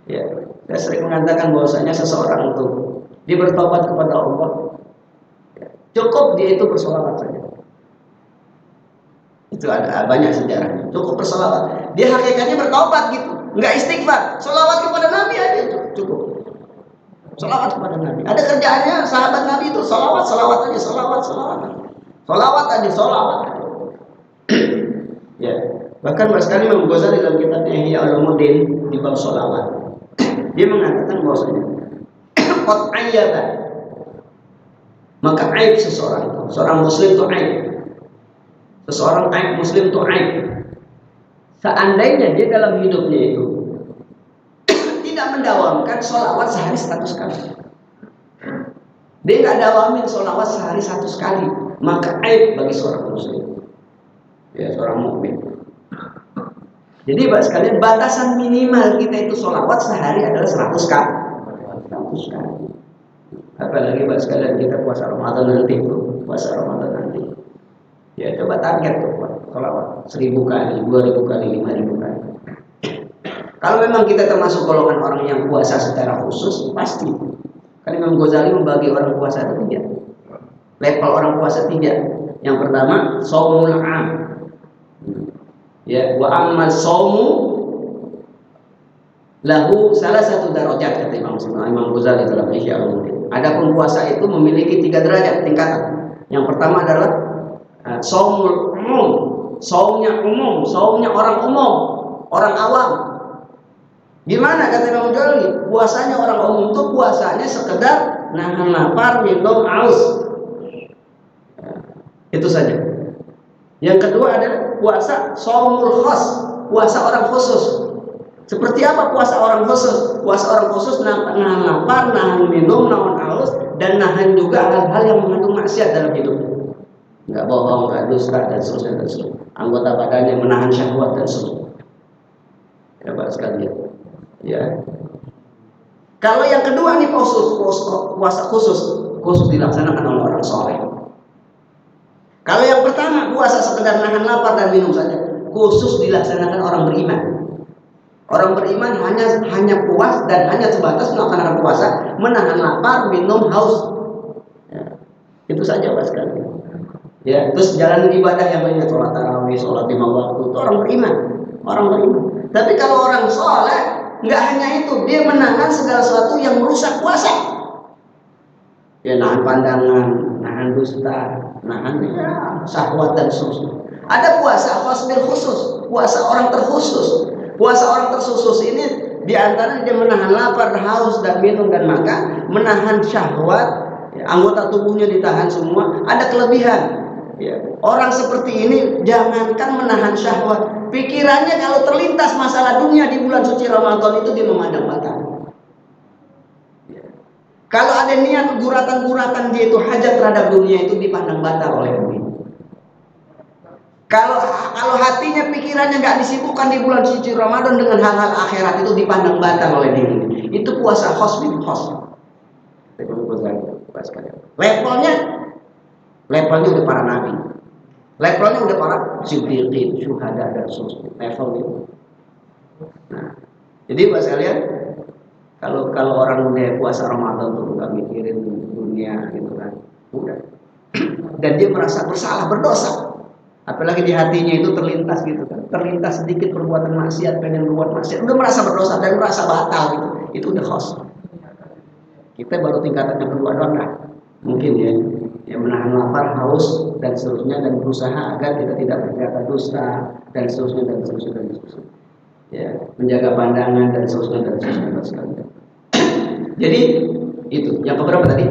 Ya, saya sering mengatakan bahwasanya seseorang itu dia bertobat kepada Allah, cukup dia itu bersolawat saja. Itu ada banyak sejarahnya. Cukup bersolawat. Dia hakikatnya bertobat gitu. Enggak istighfar. Solawat kepada Nabi aja cukup. Solawat kepada Nabi. Ada kerjaannya sahabat Nabi itu solawat aja, solawat. Solawat aja. Ya. Bahkan sekali Imam Ghazali dalam kitabnya Ihya Ulumuddin di bab solawat, dia mengatakan bahwasanya qad ayyaba, maka aib seseorang muslim itu aib. Seseorang muslim itu aib. Seandainya dia dalam hidupnya itu tidak mendawamkan sholawat sehari 100 kali, dia nggak dawamin sholawat sehari 100 kali, maka aib bagi seorang muslim, ya, seorang mukmin. Jadi Pak sekalian, batasan minimal kita itu sholawat sehari adalah 100 kali. 100 kali. Apalagi Pak sekalian kita puasa Ramadan nanti. Ya, coba target tuh sholawat 1000 kali, 2000 kali, 5000 kali. Kalau memang kita termasuk golongan orang yang puasa secara khusus, pasti. Kan Imam Ghazali membagi orang puasa itu 3. Level orang puasa 3. Yang pertama, shaumul 'am. Ya, wa amma shaumu lahu salah satu darajat, kata Imam Ghazali dalam Ihya Ulumuddin. Adapun puasa itu memiliki 3 derajat tingkatan. Yang pertama adalah shaumul umum, saumnya umum, saumnya orang umum, orang awam. Gimana kata Imam Ghazali? Puasanya orang umum itu puasanya sekedar nahan lapar, minum haus. Itu saja. Yang kedua adalah puasa shaumul khas, puasa orang khusus. Seperti apa puasa orang khusus? Puasa orang khusus nahan lapar, nahan minum, nahan haus, dan nahan juga hal-hal yang mengandung maksiat dalam hidup. Enggak bohong, enggak dusta, dan seterusnya dan seterusnya. Anggota badannya menahan syahwat dan seterusnya. Ya Pak sekalian. Ya. Kalau yang kedua nih puasa khusus dilaksanakan oleh orang soleh. Kalau yang pertama puasa sekedar nahan lapar dan minum saja, khusus dilaksanakan orang beriman. Orang beriman hanya puas dan hanya sebatas melaksanakan puasa, menahan lapar, minum, haus. Ya. Itu saja Pak sekalian. Ya, terus jalan ibadah yang lainnya, sholat tarawih, sholat 5 waktu, itu orang beriman, orang beriman. Tapi kalau orang soleh, nggak hanya itu, dia menahan segala sesuatu yang merusak puasa. Ya, nahan pandangan, nahan dusta, nahan syahwat dan seterusnya. Ada puasa khusus, puasa orang terkhusus. Puasa orang terkhusus ini diantaranya dia menahan lapar, haus dan minum dan makan, menahan syahwat, ya, anggota tubuhnya ditahan semua. Ada kelebihan. Ya, orang seperti ini jangankan menahan syahwat, pikirannya kalau terlintas masalah dunia di bulan suci Ramadan itu dia memandang batal. Ya. Kalau ada niat guratan-guratan dia itu hajat terhadap dunia itu dipandang batal oleh dunia. Kalau hatinya pikirannya nggak disibukkan di bulan suci Ramadan dengan hal-hal akhirat itu dipandang batal oleh diri. Itu puasa khos bin khos. Levelnya udah para nabi, levelnya udah para siddiqin, syuhada dan seterusnya. Levelnya. Nah, jadi Pak sekalian, kalau orang udah puasa Ramadan tuh nggak mikirin dunia gitu kan, udah. Dan dia merasa bersalah, berdosa. Apalagi di hatinya itu terlintas gitu kan, terlintas sedikit perbuatan maksiat, pengen berbuat maksiat, udah merasa berdosa dan merasa batal gitu. Itu udah khos. Kita baru tingkatan yang kedua doang lah. Mungkin ya, yang menahan lapar, haus dan seterusnya, dan berusaha agar kita tidak berkata dusta dan seterusnya dan seterusnya dan seterusnya. Ya, menjaga pandangan dan seterusnya dan seterusnya dan seterusnya. Jadi itu yang keberapa tadi?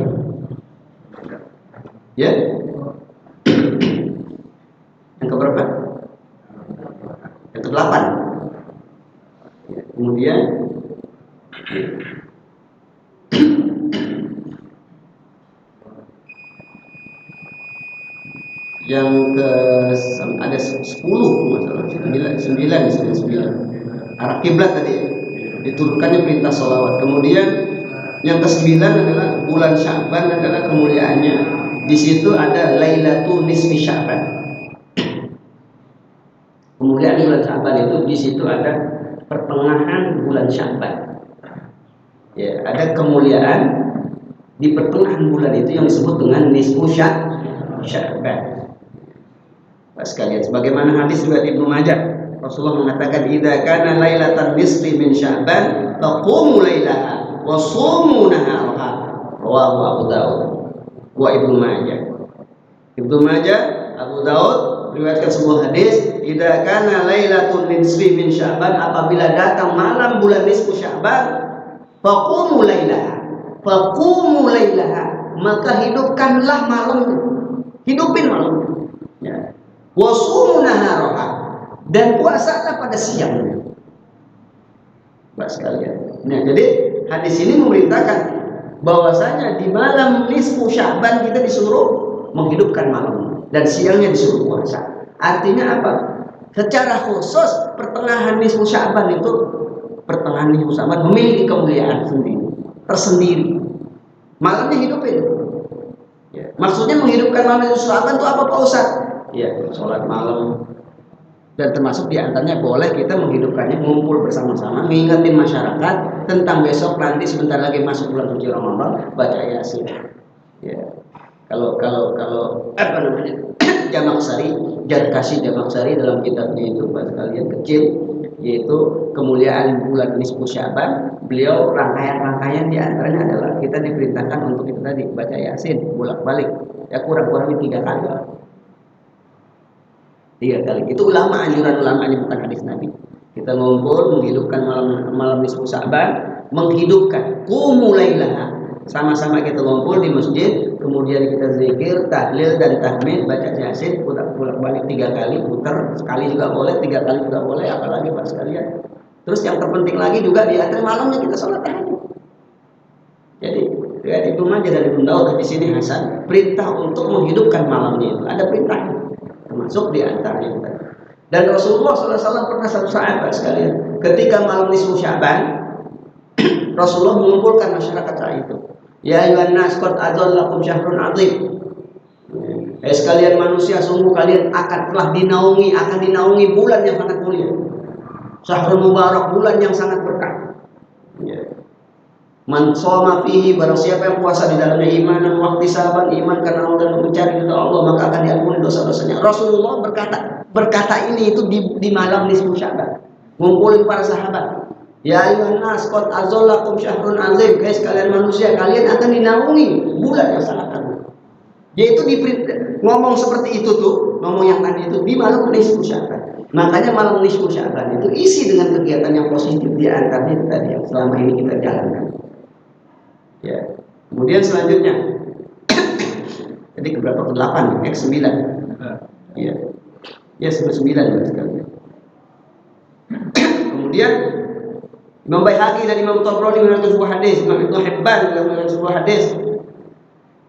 Ya. Yang keberapa? Yang ke-8. Ya, kemudian yang ke ada 10 masalah 9 arah kiblat tadi diturunkannya perintah sholawat. Kemudian yang ke-9 adalah bulan Sya'ban adalah kemuliaannya. Di situ ada Lailatul Nisfi Sya'ban. Kemuliaan bulan Sya'ban itu di situ ada pertengahan bulan Sya'ban. Ya, ada kemuliaan di pertengahan bulan itu yang disebut dengan Nisfu Sya'ban. Pas sekalian, sebagaimana hadis riwayat Ibnu Majah, Rasulullah mengatakan, "Idza kana lailatan nisfi min Sya'ban, taqumu lailaha wa sumu naharaha." Rawahu Abu Daud wa Ibnu Majah. Ibnu Majah, Abu Daud meriwayatkan sebuah hadis, "Idza kana lailatul nisfi min Sya'ban," apabila datang malam bulan nisfu Sya'ban, faqumu lailaha. Faqumu lailaha, maka hidupkanlah malamnya. Hidupin malamnya. Ya. Wasumu naharaha, dan puasalah pada siangnya. Mbak sekalian. Nah, jadi hadis ini memerintahkan bahwasanya di malam nisfu Sya'ban kita disuruh menghidupkan malam dan siangnya disuruh puasa. Artinya apa? Secara khusus pertengahan nisfu Sya'ban itu, pertengahan nisfu Sya'ban memiliki kemuliaan sendiri, tersendiri. Malamnya hidupin. Ya. Maksudnya menghidupkan malam nisfu Sya'ban itu apa Pak Ustaz? Ya, sholat malam, dan termasuk diantaranya boleh kita menghidupkannya, ngumpul bersama-sama, mengingatin masyarakat tentang besok nanti sebentar lagi masuk bulan suci Ramadan, baca Yasin. Ya, kalau apa namanya Jamak Sari, Jarkasi Jamak Sari dalam kitabnya itu buat kalian kecil, yaitu kemuliaan bulan nisfu Sya'ban, beliau rangkaian diantaranya adalah kita diperintahkan untuk itu tadi, baca Yasin bolak-balik, ya kurang-kurangnya 3 kali. 3 kali. Itu ulama, anjuran ulamanya, bukan hadis Nabi. Kita ngumpul menghidupkan malam nisfu Sya'ban, menghidupkan qumu lailaha. Sama-sama kita ngumpul di masjid, kemudian kita zikir, tahlil dan tahmid, baca yasin, putar-balik 3 kali, putar sekali juga boleh, 3 kali juga boleh, apalagi Pak sekalian. Terus yang terpenting lagi juga di akhir malamnya kita sholat tahajud. Jadi itu aja dari Ibnu Daud di sini Hasan perintah untuk menghidupkan malamnya itu ada perintahnya, termasuk di antaranya. Dan Rasulullah SAW pernah satu saat Pak sekalian, ketika malam nisfu Sya'ban, Rasulullah mengumpulkan masyarakat saat itu. Ya ayyuhan nas qad adzallakum syahrun 'adzim. Sekalian manusia, sungguh kalian telah dinaungi bulan yang sangat mulia. Syahrul mubarak, bulan yang sangat berkah. Ya. Man shoma fihi, barang siapa yang puasa di dalamnya imanan wa ihtisaban, iman karena Allah dan mencari ridha Allah, maka akan diampuni dosa-dosanya. Rasulullah berkata ini itu di malam nisfu Sya'ban. Ngumpulin para sahabat. Ya ayyuhan nas qad azallakum syahrun 'adzim. Guys, kalian manusia, kalian akan dinaungi bulan yang sangat agung. Yaitu ngomong seperti itu tuh, ngomong yang tadi itu di malam nisfu Sya'ban. Makanya malam nisfu Sya'ban itu isi dengan kegiatan yang positif, di antaranya tadi yang selama ini kita jalankan. Ya. Kemudian selanjutnya, jadi keberapa? Ke-8, ke-9. Ya. Ya, 9 sekali. Kemudian Imam Baihaqi dan Imam Tabrani meriwayatkan sebuah hadis, Imam Ibnu Hibban meriwayatkan sebuah hadis.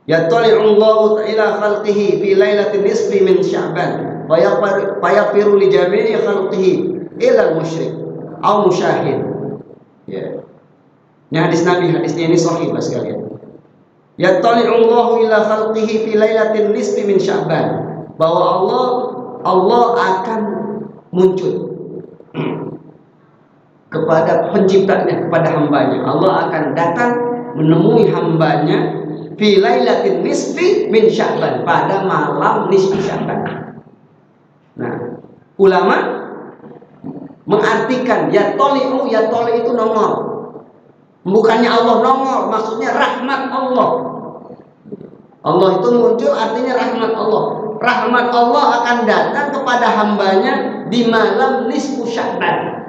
Yattali'u Allahu ila khalqihi fi lailatin nisfi min Sya'ban. Fayafiru li jami'i khalqihi ila al-musyrik aw musyahid. Ya. Ini hadis Nabi, hadisnya ini sahih Mas sekalian. Yattali'u Allahu ila khalqihi fi lailatin nisfi min Sya'ban. Bahwa Allah akan muncul kepada penciptanya, kepada hambanya. Allah akan datang menemui hambanya fi lailatin nisfi min Sya'ban, pada malam nisfi Sya'ban. Nah, ulama mengartikan yatoli itu nongol. Bukannya Allah nongol, maksudnya rahmat Allah. Allah itu muncul artinya rahmat Allah. Rahmat Allah akan datang kepada hambanya di malam nisfu Sya'ban.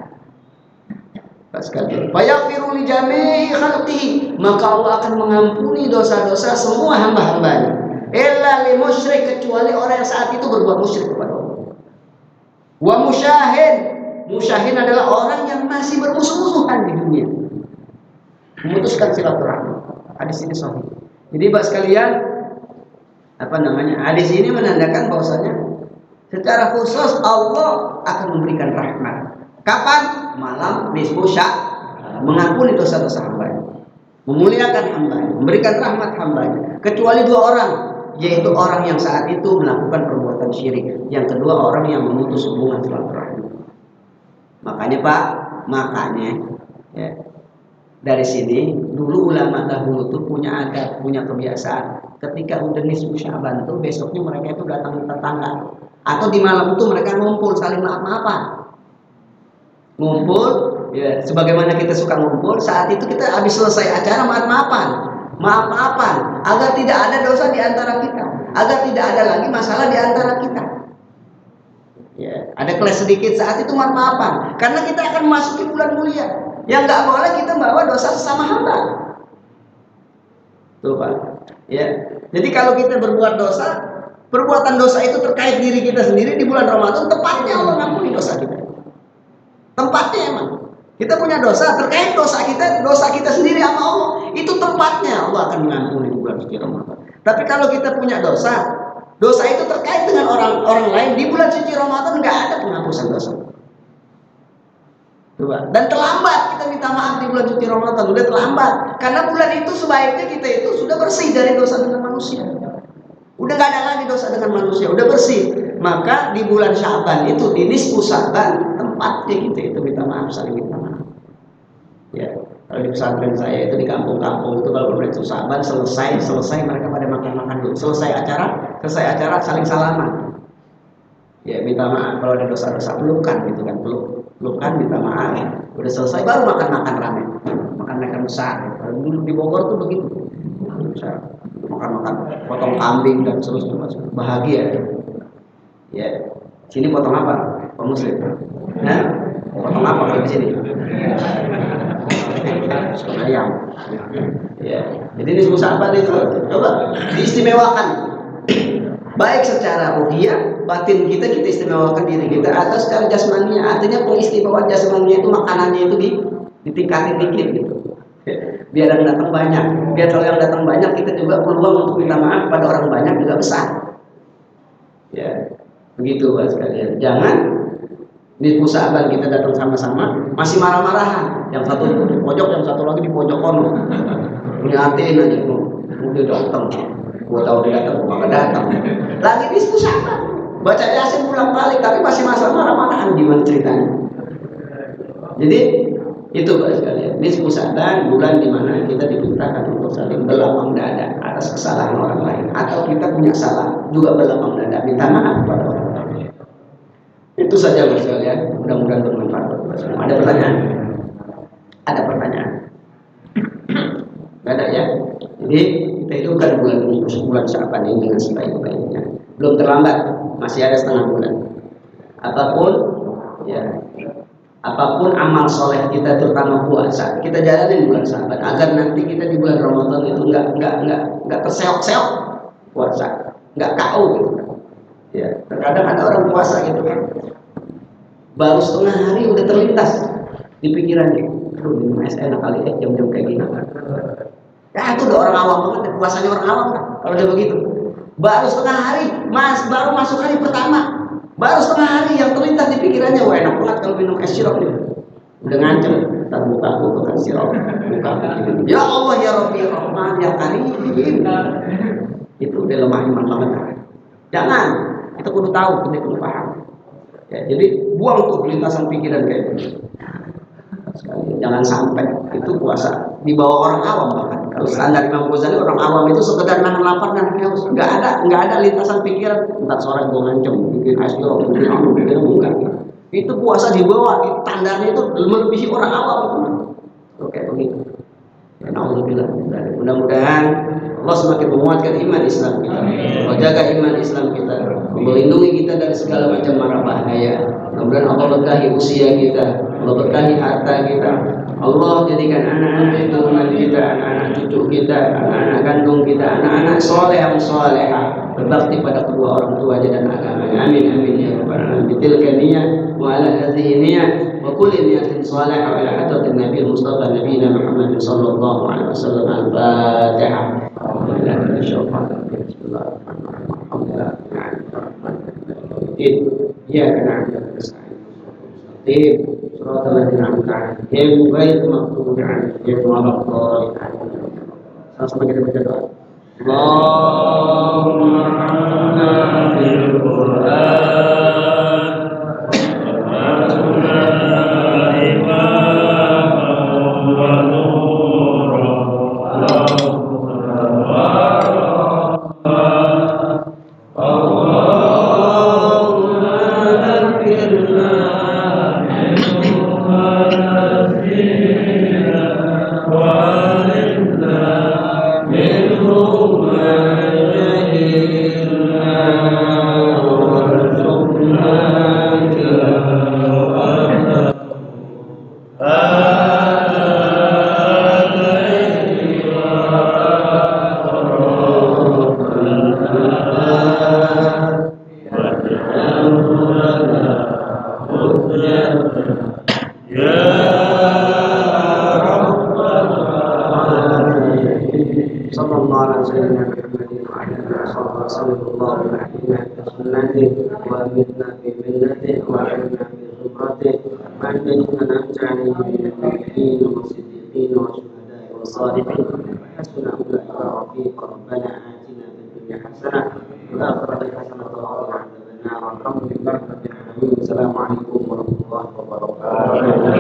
Fayaghfiru li jami'i khalqihi, maka Allah akan mengampuni dosa-dosa semua hamba-hambanya. Illa li musyrik, kecuali orang yang saat itu berbuat musyrik kepada Allah. Wa musyahin adalah orang yang masih bermusuh-musuhan di dunia, memutuskan silaturahmi. Hadis ini sahih. Jadi Bapak sekalian, hadis ini menandakan bahwasanya secara khusus Allah akan memberikan rahmat. Kapan? Malam nisfu Sya'ban, mengampuni dosa-dosa hambanya, memuliakan hambanya, memberikan rahmat hambanya. Kecuali 2 orang, yaitu orang yang saat itu melakukan perbuatan syirik, yang kedua orang yang memutus hubungan silaturahmi. Makanya Pak, ya, dari sini dulu ulama dahulu tuh punya adat, punya kebiasaan. Ketika udah nisfu Sya'ban tuh besoknya mereka itu datang ke tetangga, atau di malam itu mereka ngumpul saling maaf-maafan. Ngumpul, ya, sebagaimana kita suka ngumpul. Saat itu kita habis selesai acara maaf-maafan, agar tidak ada dosa di antara kita, agar tidak ada lagi masalah di antara kita. Ya, ada kelas sedikit saat itu maaf-maafan, karena kita akan memasuki bulan mulia, yang nggak boleh kita bawa dosa sesama hamba. Tuh Pak. Ya, jadi kalau kita berbuat dosa, perbuatan dosa itu terkait diri kita sendiri di bulan Ramadan, tepatnya Allah ngampuni dosa kita. Tempatnya emang kita punya dosa, terkait dosa kita sendiri sama Allah, itu tempatnya Allah akan mengampuni di bulan suci Ramadan. Tapi kalau kita punya dosa itu terkait dengan orang lain, di bulan suci Ramadan nggak ada penghapusan dosa. Coba. Dan terlambat kita minta maaf di bulan suci Ramadan, udah terlambat. Karena bulan itu sebaiknya kita itu sudah bersih dari dosa dengan manusia. Udah nggak ada lagi dosa dengan manusia, udah bersih. Maka di bulan Sya'ban itu, di nisfu Sya'ban, tempatnya kita itu minta maaf, saling minta maaf. Ya, kalau di pesantren saya itu di kampung-kampung itu kalau bulan Sya'ban selesai mereka pada makan-makan dulu. Selesai acara saling salaman. Ya, minta maaf kalau ada dosa-dosa, pelukan gitu kan, pelukan minta maaf. Udah selesai baru makan-makan rame. Makan besar. Kalau dulu di Bogor tuh begitu. Makan potong kambing dan seterusnya, bahagia. Ya, Sini potong apa? Pak Muslim? Nah, potong apa kalau di sini? Suka ayam. Ya. Jadi ini sahabat itu coba diistimewakan. Baik secara ruhiyah, batin kita istimewakan diri kita, atau secara jasmani, artinya pengistimewaan jasmani itu makanannya itu ditingkatin dikit gitu. Biar yang datang banyak. Biar kalau yang datang banyak kita juga peluang untuk minta maaf pada orang banyak juga besar. Ya, begitu Pak sekalian. Jangan di perusahaan kita datang sama-sama masih marah-marahan. Yang satu di pojok, yang satu lagi di pojok kono. Ngeliatin aja udah datang. Gua tahu dia datang, gua nggak datang. Lagi diskusi apa? Baca Yasin pulang balik, tapi masih masalah marah-marahan gimana ceritanya? Jadi itu Pak sekalian. Diskusi bulan di mana kita diperintahkan untuk saling berlapang dada atas kesalahan orang lain, atau kita punya salah juga berlapang dada minta maaf kepada orang lain. Itu saja Pak sekalian. Mudah-mudahan bermanfaat buat kita semua. Ada pertanyaan? Ada pertanyaan? Gak ada ya? Jadi kita hidupkan bulan Sya'ban ini dengan sebaik-baiknya. Belum terlambat, masih ada setengah bulan. Apapun amal soleh kita, terutama puasa, kita jalanin bulan Sya'ban agar nanti kita di bulan Ramadan itu nggak terseok-seok puasa, nggak KO gitu. Ya, terkadang ada orang puasa gitu kan, baru setengah hari udah terlintas di pikirannya, minum es enak kali jam-jam kayak gini. Ya itu udah orang awam banget, puasanya orang awam kan, kalau udah begitu. Baru setengah hari, baru masuk hari pertama, baru setengah hari yang terlintas di pikirannya, wah enak banget kalau minum es sirup nih. Udah ngancem, ntar buka aku makan sirup, buka aku. Ya Allah ya Rabbi ya Rahman ya Karim. Itu udah lemah iman banget. Jangan, kita kudu tahu, kita kudu paham. Ya, jadi buang tuh lintasan pikiran kayak gitu. Sekali, jangan sampai itu puasa dibawa orang awam bahkan. Kalau standar Imam Ghazali, orang awam itu sekedar nahan lapar dan haus, nggak ada lintasan pikiran. Entar sore gue ngancem, bikin es jeruk, bikin enggak. Itu puasa dibawa, standarnya itu melebihi orang awam itu. Oke begitu. Ya, alhamdulillah. Mudah-mudahan Allah semakin menguatkan iman Islam kita, Allah jaga iman Islam kita, melindungi kita dari segala macam mara bahaya. Mudah-mudahan Allah berkahi usia kita, Allah berkahi harta kita, Allah jadikan anak-anak keturunan kita, anak-anak cucu kita, anak-anak kandung kita, anak-anak soleh yang solehah, berbakti pada kedua orang tuanya dan agamanya. Amin amin ya rabbal alamin. Bitilka niyah wa ala hadhihi niyah wa kulli niyatin salihah wa ala hadratin nabiyil mustafa nabiyina Muhammad sallallahu alaihi wasallam. Al-Fatihah. Iyyaka na'budu wa nasta'in. صراط الذين أنعمت عليهم غير المغضوب عليهم ولا الضالين. Sama kita berdoa. Allahumma arhamna bil Qur'an warhamna imaman wa nuran. Assalamualaikum warahmatullahi wabarakatuh.